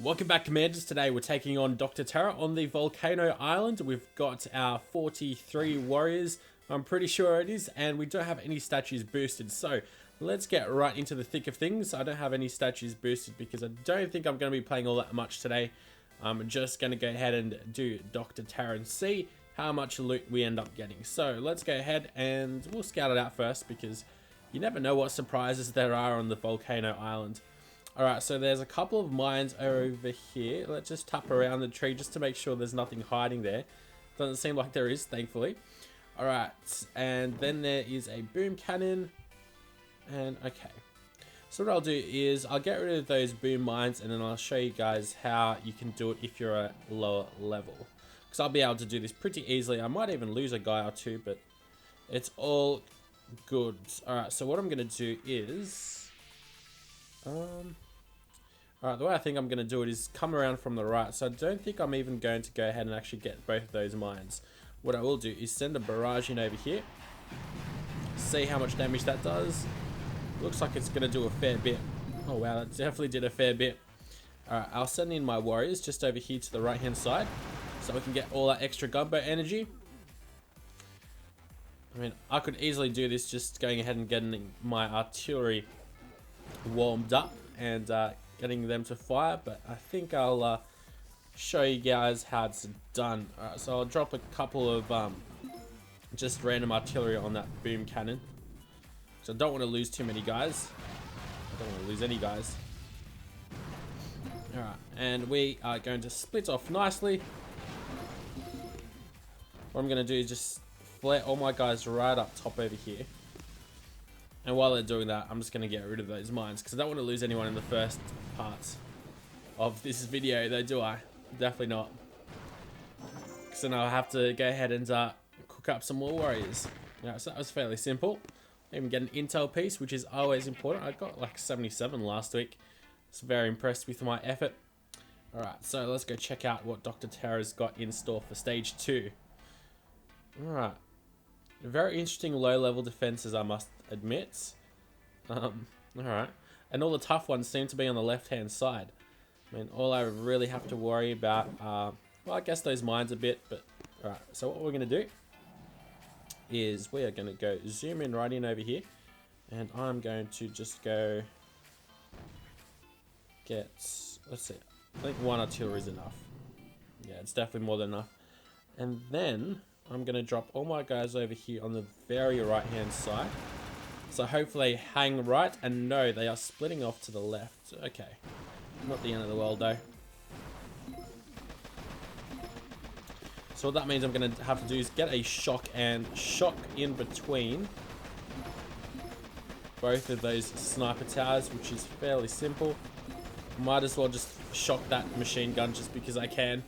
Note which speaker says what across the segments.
Speaker 1: Welcome back, Commanders. Today we're taking on Dr. Terra on the Volcano Island. We've got our 43 warriors, I'm pretty sure it is, and we don't have any statues boosted. So let's get right into the thick of things. I don't have any statues boosted because I don't think I'm going to be playing all that much today. I'm just going to go ahead and do Dr. Terra and see how much loot we end up getting. So let's go ahead and we'll scout it out first because you never know what surprises there are on the Volcano Island. Alright, so there's a couple of mines over here. Let's just tap around the tree just to make sure there's nothing hiding there. Doesn't seem like there is, thankfully. Alright, and then there is a boom cannon. And okay. So what I'll do is I'll get rid of those boom mines and then I'll show you guys how you can do it if you're a lower level. Because I'll be able to do this pretty easily. I might even lose a guy or two, but it's all good. Alright, so what I'm going to do is... Alright, the way I think I'm going to do it is come around from the right. So I don't think I'm even going to go ahead and actually get both of those mines. What I will do is send a barrage in over here. See how much damage that does. Looks like it's going to do a fair bit. Oh wow, that definitely did a fair bit. Alright, I'll send in my warriors just over here to the right hand side. So we can get all that extra gunboat energy. I mean, I could easily do this just going ahead and getting my artillery warmed up and getting them to fire, but I think I'll show you guys how it's done. Alright, so I'll drop a couple of just random artillery on that boom cannon. So I don't want to lose too many guys. I don't want to lose any guys. Alright, and we are going to split off nicely. What I'm going to do is just flare all my guys right up top over here. And while they're doing that, I'm just going to get rid of those mines because I don't want to lose anyone in the first parts of this video, though, do I? Definitely not. Because then I'll have to go ahead and cook up some more warriors. Yeah, so that was fairly simple. Even get an intel piece, which is always important. I got like 77 last week. So very impressed with my effort. Alright, so let's go check out what Dr. Terra's got in store for stage 2. Alright. Very interesting low-level defenses, I must admit. Alright. And all the tough ones seem to be on the left-hand side. I mean, all I really have to worry about are, well, I guess those mines a bit, but... Alright, so what we're going to do is we are going to go zoom in right in over here. And I'm going to just go get... Let's see. I think one artillery is enough. Yeah, it's definitely more than enough. And then... I'm going to drop all my guys over here on the very right hand side. So hopefully they hang right, and no, they are splitting off to the left. Okay. Not the end of the world though. So what that means I'm going to have to do is get a shock and shock in between both of those sniper towers, which is fairly simple. Might as well just shock that machine gun just because I can.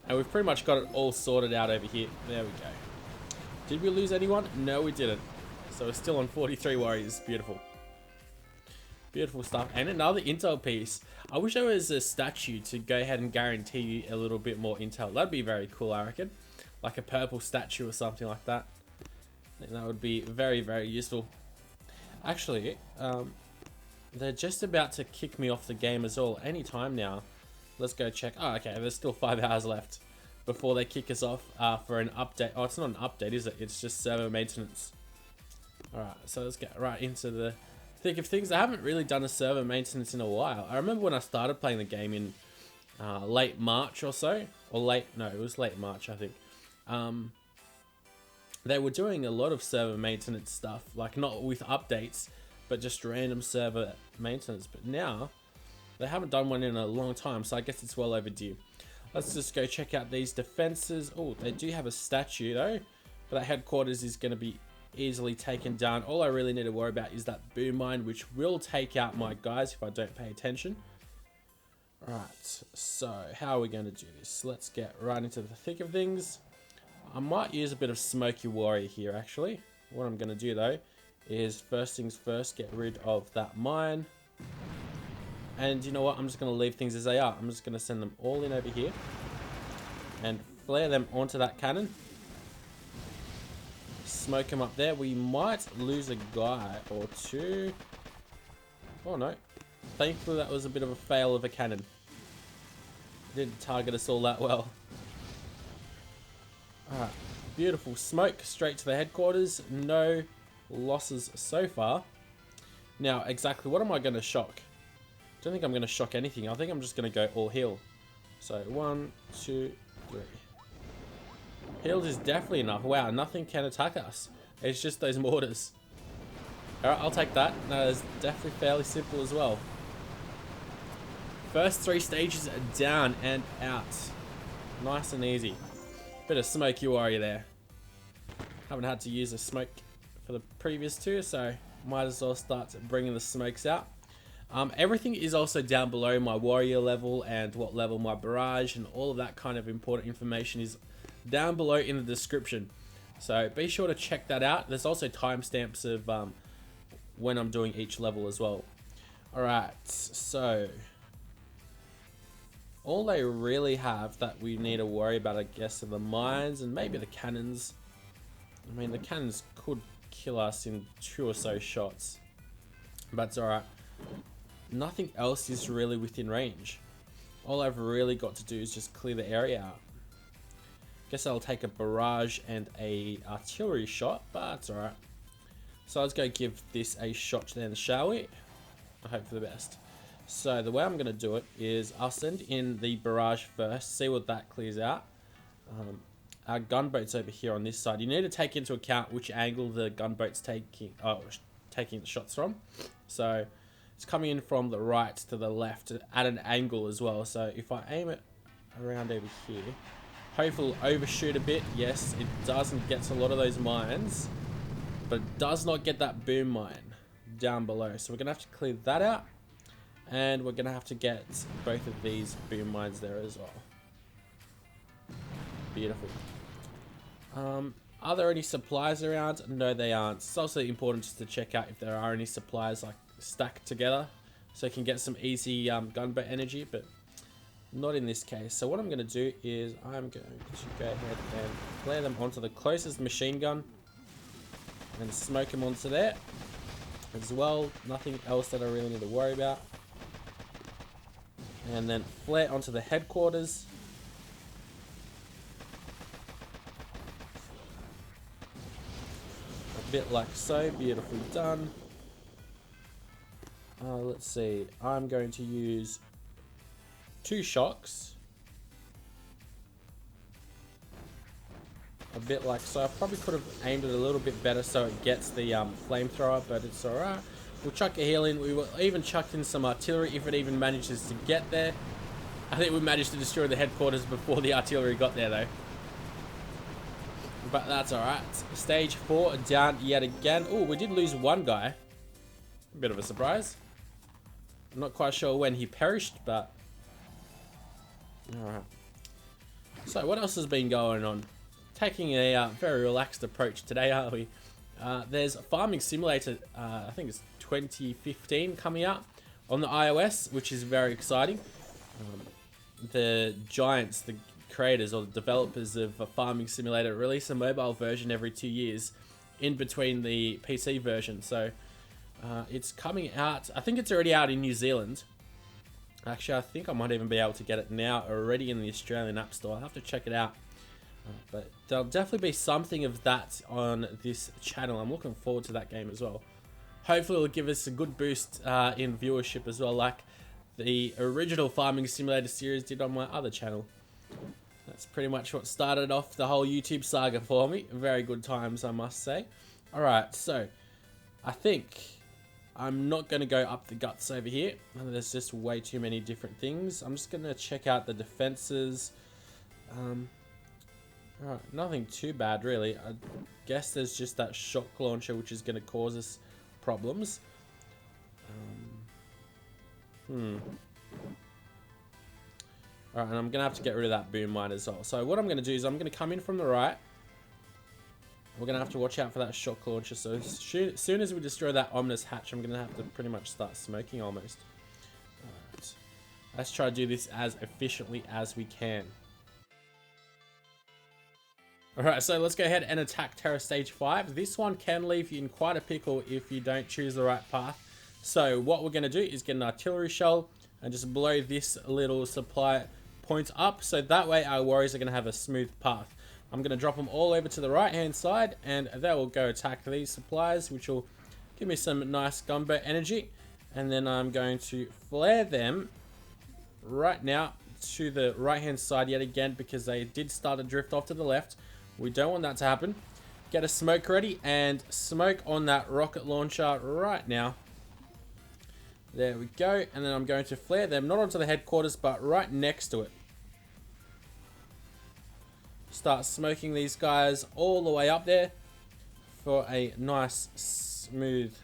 Speaker 1: And we've pretty much got it all sorted out over here. There we go. Did we lose anyone? No, we didn't. So we're still on 43 warriors. Beautiful. Beautiful stuff. And another intel piece. I wish there was a statue to go ahead and guarantee a little bit more intel. That'd be very cool, I reckon. Like a purple statue or something like that. I think that would be very, very useful. Actually, they're just about to kick me off the game as well. Any time now. Let's go check. Oh, okay. There's still 5 hours left before they kick us off for an update. Oh, it's not an update, is it? It's just server maintenance. Alright, so let's get right into the thick of things. I haven't really done a server maintenance in a while. I remember when I started playing the game in late March or so. Or no, it was late March, I think. They were doing a lot of server maintenance stuff. Like, not with updates, but just random server maintenance. But now... they haven't done one in a long time, so I guess it's well overdue. Let's just go check out these defenses. Oh, they do have a statue though, but that headquarters is going to be easily taken down. All I really need to worry about is that boom mine, which will take out my guys if I don't pay attention. Alright, so how are we going to do this? Let's get right into the thick of things. I might use a bit of Smoky Warrior here actually. What I'm going to do though is first things first, get rid of that mine. And you know what? I'm just going to leave things as they are. I'm just going to send them all in over here. And flare them onto that cannon. Smoke them up there. We might lose a guy or two. Oh no. Thankfully that was a bit of a fail of a cannon. Didn't target us all that well. Alright, beautiful smoke straight to the headquarters. No losses so far. Now, exactly what am I going to shock? Don't think I'm going to shock anything. I think I'm just going to go all heal. So 1, 2, 3. Healed is definitely enough. Wow, nothing can attack us. It's just those mortars. Alright, I'll take that. That is definitely fairly simple as well. First 3 stages are down and out. Nice and easy. Bit of smoky warrior there. Haven't had to use a smoke for the previous 2, so might as well start bringing the smokes out. Everything is also down below, my warrior level and what level my barrage and all of that kind of important information is down below in the description. So be sure to check that out. There's also timestamps of when I'm doing each level as well. Alright, so all they really have that we need to worry about, I guess, are the mines and maybe the cannons. I mean, the cannons could kill us in 2 or so shots, but it's alright. Nothing else is really within range. All I've really got to do is just clear the area out. Guess I'll take a barrage and a artillery shot, but it's alright. So let's go give this a shot then, shall we? I hope for the best. So the way I'm going to do it is I'll send in the barrage first, see what that clears out. Our gunboat's over here on this side. You need to take into account which angle the gunboat's taking the shots from. So it's coming in from the right to the left at an angle as well. So if I aim it around over here, hopefully it'll overshoot a bit. Yes, it doesn't get a lot of those mines, but it does not get that boom mine down below. So we're going to have to clear that out. And we're going to have to get both of these boom mines there as well. Beautiful. Are there any supplies around? No, they aren't. It's also important just to check out if there are any supplies like stacked together, so you can get some easy gunboat energy, but not in this case. So what I'm going to do is I'm going to go ahead and flare them onto the closest machine gun and smoke them onto there as well. Nothing else that I really need to worry about. And then flare onto the headquarters. A bit like so. Beautifully done. Let's see. I'm going to use 2 shocks. A bit like so. I probably could have aimed it a little bit better so it gets the flamethrower, but it's alright. We'll chuck a heal in. We will even chuck in some artillery if it even manages to get there. I think we managed to destroy the headquarters before the artillery got there though. But that's alright. Stage 4 down yet again. Oh, we did lose 1 guy. A bit of a surprise. I'm not quite sure when he perished, but alright. So what else has been going on? Taking a very relaxed approach today, aren't we? There's a Farming Simulator, I think it's 2015 coming out on the iOS, which is very exciting. The giants, the creators or the developers of a Farming Simulator release a mobile version every 2 years in between the PC version. So it's coming out, I think it's already out in New Zealand. Actually, I think I might even be able to get it now already in the Australian App Store. I'll have to check it out. But there'll definitely be something of that on this channel. I'm looking forward to that game as well. Hopefully it'll give us a good boost in viewership as well, like the original Farming Simulator series did on my other channel. That's pretty much what started off the whole YouTube saga for me. Very good times, I must say. Alright, so I think I'm not going to go up the guts over here. There's just way too many different things. I'm just going to check out the defenses. Alright, nothing too bad really. I guess there's just that shock launcher which is going to cause us problems. Alright, and I'm going to have to get rid of that boom mine as well. So what I'm going to do is I'm going to come in from the right. We're going to have to watch out for that shock launcher. So as soon as we destroy that ominous hatch, I'm going to have to pretty much start smoking almost. Alright, let's try to do this as efficiently as we can. Alright, so let's go ahead and attack Terror Stage 5. This one can leave you in quite a pickle if you don't choose the right path. So what we're going to do is get an artillery shell and just blow this little supply point up, so that way our warriors are going to have a smooth path. I'm going to drop them all over to the right hand side, and they will go attack these supplies, which will give me some nice gunboat energy. And then I'm going to flare them right now to the right hand side yet again, because they did start to drift off to the left. We don't want that to happen. Get a smoke ready and smoke on that rocket launcher right now. There we go. And then I'm going to flare them not onto the headquarters, but right next to it. Start smoking these guys all the way up there for a nice smooth.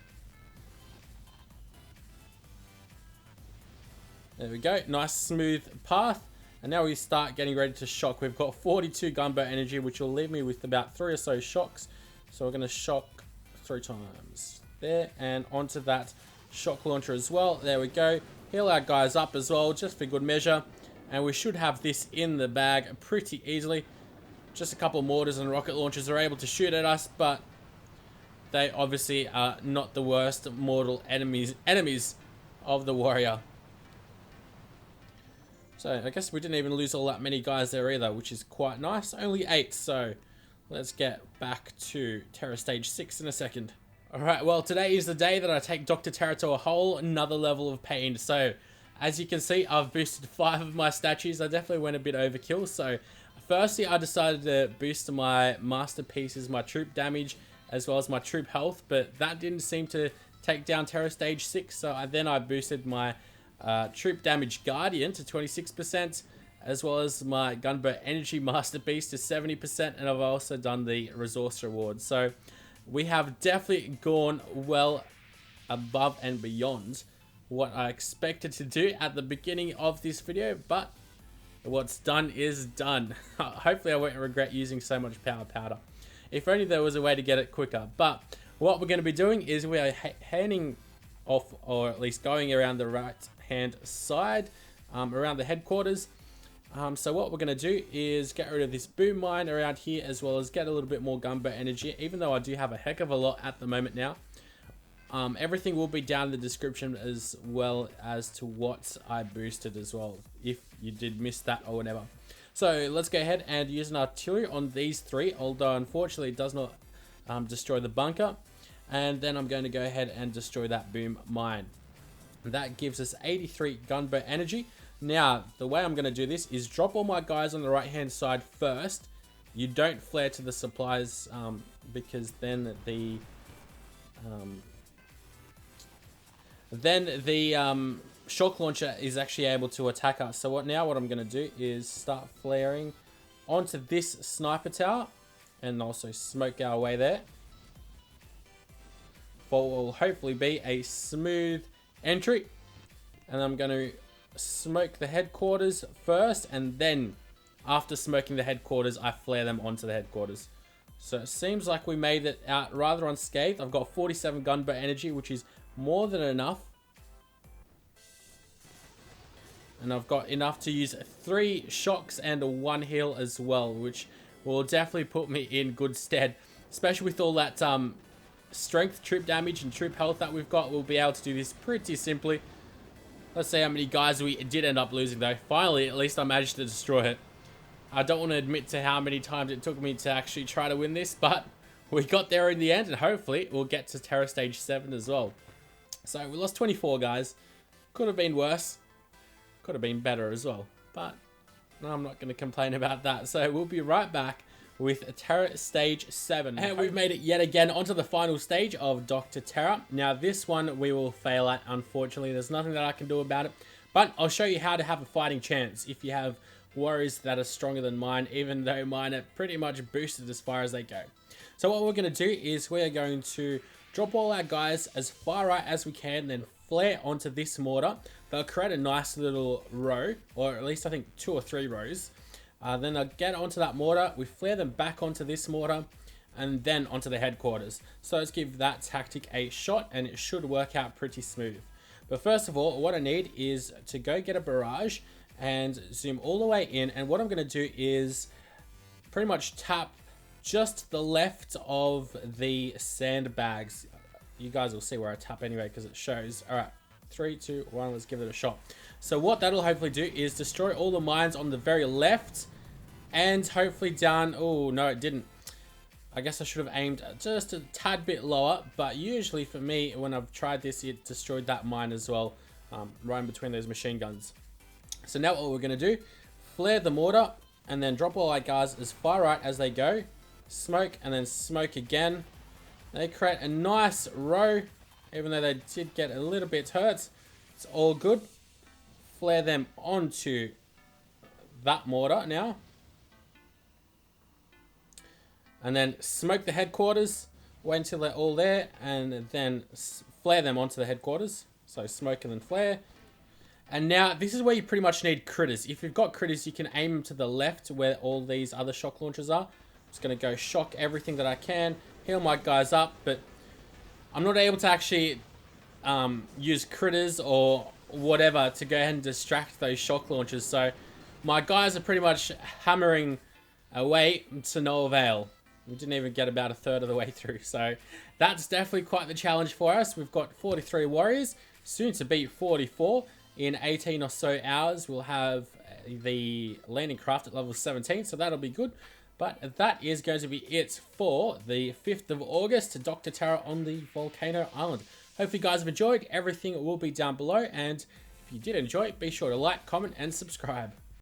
Speaker 1: There we go, nice smooth path. And now we start getting ready to shock. We've got 42 gunboat energy, which will leave me with about 3 or so shocks. So we're going to shock 3 times there, and onto that shock launcher as well. There we go. Heal our guys up as well, just for good measure. And we should have this in the bag pretty easily. Just a couple mortars and rocket launchers are able to shoot at us, but they obviously are not the worst mortal enemies of the warrior. So I guess we didn't even lose all that many guys there either, which is quite nice. Only 8, so let's get back to Terra Stage 6 in a second. Alright, well, today is the day that I take Dr. Terra to a whole another level of pain. So as you can see, I've boosted 5 of my statues. I definitely went a bit overkill. So firstly, I decided to boost my masterpieces, my troop damage, as well as my troop health, but that didn't seem to take down Terra Stage 6. So then I boosted my troop damage guardian to 26%, as well as my gunboat energy masterpiece to 70%, and I've also done the resource reward. So we have definitely gone well above and beyond what I expected to do at the beginning of this video, but what's done is done. Hopefully I won't regret using so much power powder. If only there was a way to get it quicker. But what we're going to be doing is we are handing off, or at least going around the right hand side, around the headquarters. So what we're going to do is get rid of this boom mine around here, as well as get a little bit more gunboat energy, even though I do have a heck of a lot at the moment now. Everything will be down in the description, as well as to what I boosted as well, if you did miss that or whatever. So let's go ahead and use an artillery on these 3, although unfortunately it does not destroy the bunker. And then I'm going to go ahead and destroy that boom mine. That gives us 83 gunboat energy. Now, the way I'm going to do this is drop all my guys on the right hand side first. You don't flare to the supplies, because then the shock launcher is actually able to attack us. So what I'm going to do is start flaring onto this sniper tower, and also smoke our way there. For what will hopefully be a smooth entry. And I'm going to smoke the headquarters first, and then after smoking the headquarters, I flare them onto the headquarters. So it seems like we made it out rather unscathed. I've got 47 gunboat energy, which is more than enough. And I've got enough to use 3 shocks and 1 heal as well, which will definitely put me in good stead, especially with all that strength, troop damage, and troop health that we've got. We'll be able to do this pretty simply. Let's see how many guys we did end up losing though. Finally, at least I managed to destroy it. I don't want to admit to how many times it took me to actually try to win this, but we got there in the end, and hopefully we'll get to Terra Stage 7 as well. So we lost 24 guys. Could have been worse. Could have been better as well, but I'm not going to complain about that. So we'll be right back with Terra Stage 7. And we've made it yet again onto the final stage of Dr. Terra. Now this one we will fail at, unfortunately. There's nothing that I can do about it, but I'll show you how to have a fighting chance if you have warriors that are stronger than mine, even though mine are pretty much boosted as far as they go. So what we're going to do is we're going to drop all our guys as far right as we can, then flare onto this mortar. They'll create a nice little row, or at least I think 2 or 3 rows. Then I'll get onto that mortar, we flare them back onto this mortar, and then onto the headquarters. So let's give that tactic a shot, and it should work out pretty smooth. But first of all, what I need is to go get a barrage and zoom all the way in, and what I'm going to do is pretty much tap just the left of the sandbags. You guys will see where I tap anyway, because it shows. All right, 3, 2, 1, let's give it a shot. So what that'll hopefully do is destroy all the mines on the very left, and hopefully down... Oh, no, it didn't. I guess I should have aimed just a tad bit lower, but usually for me, when I've tried this, it destroyed that mine as well, right in between those machine guns. So now what we're going to do, flare the mortar, and then drop all our guys as far right as they go. Smoke, and then smoke again. They create a nice row, even though they did get a little bit hurt. It's all good. Flare them onto that mortar now. And then smoke the headquarters. Wait until they're all there, and then flare them onto the headquarters. So smoke and then flare. And now, this is where you pretty much need critters. If you've got critters, you can aim them to the left where all these other shock launchers are. I'm just going to go shock everything that I can. Heal my guys up, but I'm not able to actually use critters or whatever to go ahead and distract those shock launchers. So my guys are pretty much hammering away to no avail. We didn't even get about a third of the way through. So that's definitely quite the challenge for us. We've got 43 warriors, soon to be 44. In 18 or so hours, we'll have the landing craft at level 17, so that'll be good. But that is going to be it for the 5th of August, Dr. Terra on the Volcano Island. Hopefully you guys have enjoyed. Everything will be down below, and if you did enjoy, be sure to like, comment, and subscribe.